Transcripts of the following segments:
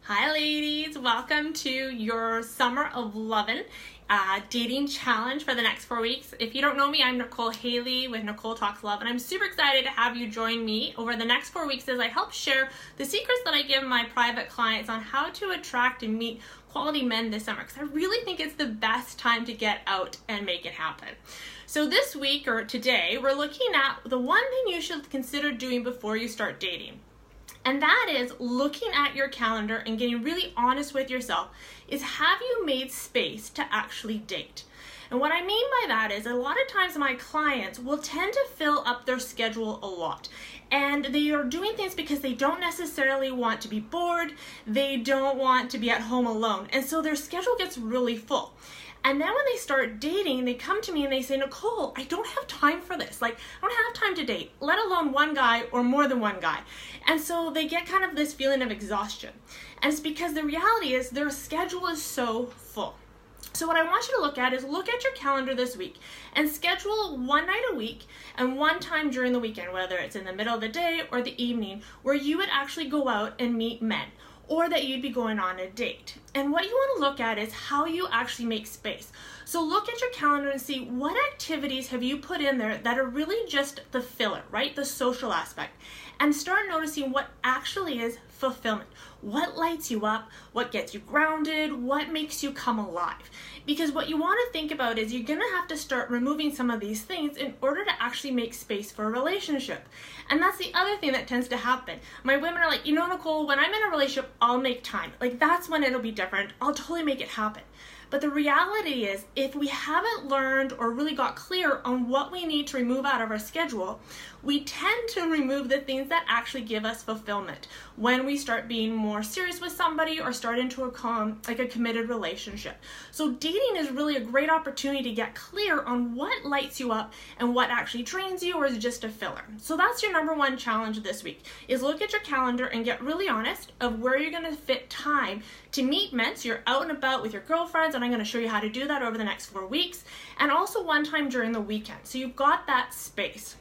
Hi ladies, welcome to your Summer of Lovin' dating challenge for the next 4 weeks. If you don't know me, I'm Nicole Haley with Nicole Talks Love, and I'm super excited to have you join me over the next 4 weeks as I help share the secrets that I give my private clients on how to attract and meet quality men this summer, because I really think it's the best time to get out and make it happen. So this week, or today, we're looking at the one thing you should consider doing before you start dating. And that is looking at your calendar and getting really honest with yourself. Is have you made space to actually date? And what I mean by that is a lot of times my clients will tend to fill up their schedule a lot. And they are doing things because they don't necessarily want to be bored. They don't want to be at home alone. And so their schedule gets really full. And then when they start dating, they come to me and they say, Nicole, I don't have time for this. I don't have time to date, let alone one guy or more than one guy. And so they get kind of this feeling of exhaustion. And it's because the reality is their schedule is so full. So what I want you to look at is look at your calendar this week and schedule one night a week and one time during the weekend, whether it's in the middle of the day or the evening, where you would actually go out and meet men, or that you'd be going on a date. And what you want to look at is how you actually make space. So look at your calendar and see what activities have you put in there that are really just the filler, right? The social aspect. And start noticing what actually is fulfillment. What lights you up? What gets you grounded? What makes you come alive? Because what you want to think about is you're going to have to start removing some of these things in order to actually make space for a relationship. And that's the other thing that tends to happen. My women are like, Nicole, when I'm in a relationship, I'll make time. That's when it'll be different. I'll totally make it happen. But the reality is, if we haven't learned or really got clear on what we need to remove out of our schedule, we tend to remove the things that actually give us fulfillment when we start being more serious with somebody or start into a committed relationship. So dating is really a great opportunity to get clear on what lights you up and what actually drains you or is just a filler. So that's your number one challenge this week, is look at your calendar and get really honest of where you're going to fit time to meet men. So you're out and about with your girlfriends, and I'm going to show you how to do that over the next 4 weeks, and also one time during the weekend. So you've got that space.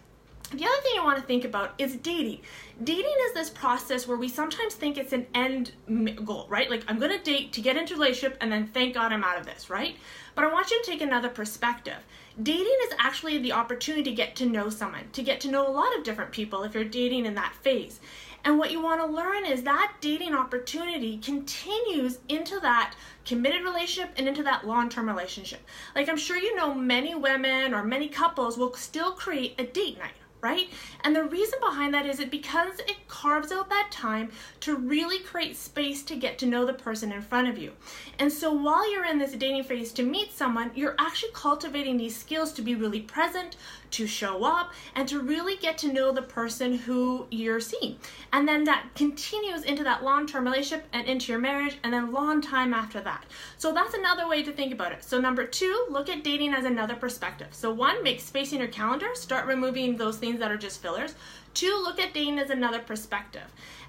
The other thing you want to think about is dating. Dating is this process where we sometimes think it's an end goal, right? I'm going to date to get into a relationship and then thank God I'm out of this, right? But I want you to take another perspective. Dating is actually the opportunity to get to know someone, to get to know a lot of different people if you're dating in that phase. And what you want to learn is that dating opportunity continues into that committed relationship and into that long-term relationship. I'm sure you know many women or many couples will still create a date night, right? And the reason behind that is because it carves out that time to really create space to get to know the person in front of you. And so while you're in this dating phase to meet someone, you're actually cultivating these skills to be really present, to show up, and to really get to know the person who you're seeing. And then that continues into that long-term relationship and into your marriage, and then long time after that. So that's another way to think about it. So number 2, look at dating as another perspective. So 1, make space in your calendar, start removing those things that are just fillers. 2, look at dating as another perspective.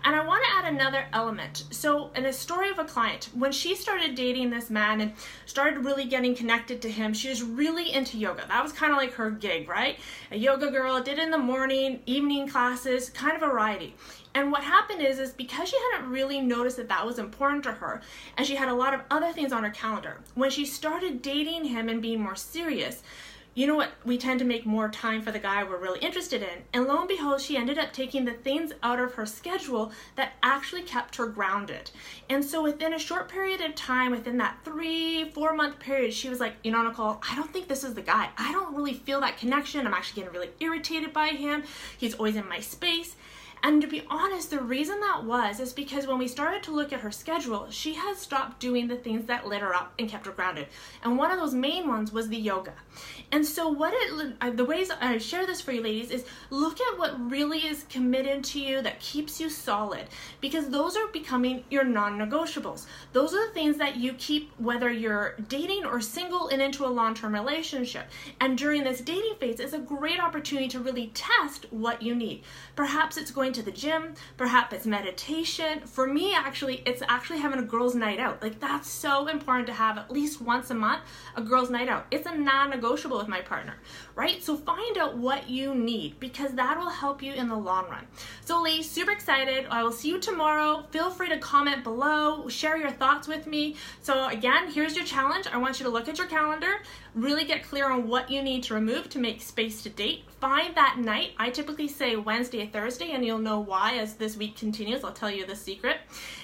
And I want to add another element. So in a story of a client, when she started dating this man and started really getting connected to him, she was really into yoga. That was kind of like her gig, right? A yoga girl, did it in the morning, evening classes, kind of variety. And what happened is because she hadn't really noticed that was important to her, and she had a lot of other things on her calendar, when she started dating him and being more serious, you know what, we tend to make more time for the guy we're really interested in. And lo and behold, she ended up taking the things out of her schedule that actually kept her grounded. And so within a short period of time, within that 3-4 month period, she was like, Nicole, I don't think this is the guy. I don't really feel that connection. I'm actually getting really irritated by him. He's always in my space. And to be honest, the reason that was is because when we started to look at her schedule, she had stopped doing the things that lit her up and kept her grounded. And one of those main ones was the yoga. And so the ways I share this for you ladies is look at what really is committed to you that keeps you solid, because those are becoming your non-negotiables. Those are the things that you keep whether you're dating or single and into a long-term relationship. And during this dating phase, it's a great opportunity to really test what you need. Perhaps it's going going to the gym, perhaps it's meditation. For me, actually, it's actually having a girls' night out. Like, that's so important to have at least once a month, a girls' night out. It's a non-negotiable with my partner, right? So find out what you need, because that will help you in the long run. So ladies, super excited. I will see you tomorrow. Feel free to comment below, share your thoughts with me. So again, here's your challenge. I want you to look at your calendar, really get clear on what you need to remove to make space to date. Find that night. I typically say Wednesday, Thursday, and you'll know why as this week continues. I'll tell you the secret.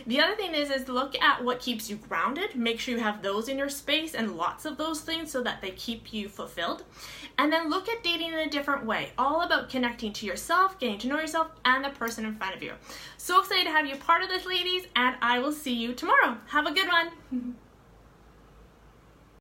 The other thing is look at what keeps you grounded. Make sure you have those in your space and lots of those things so that they keep you fulfilled. And then look at dating in a different way. All about connecting to yourself, getting to know yourself, and the person in front of you. So excited to have you part of this, ladies, and I will see you tomorrow. Have a good one.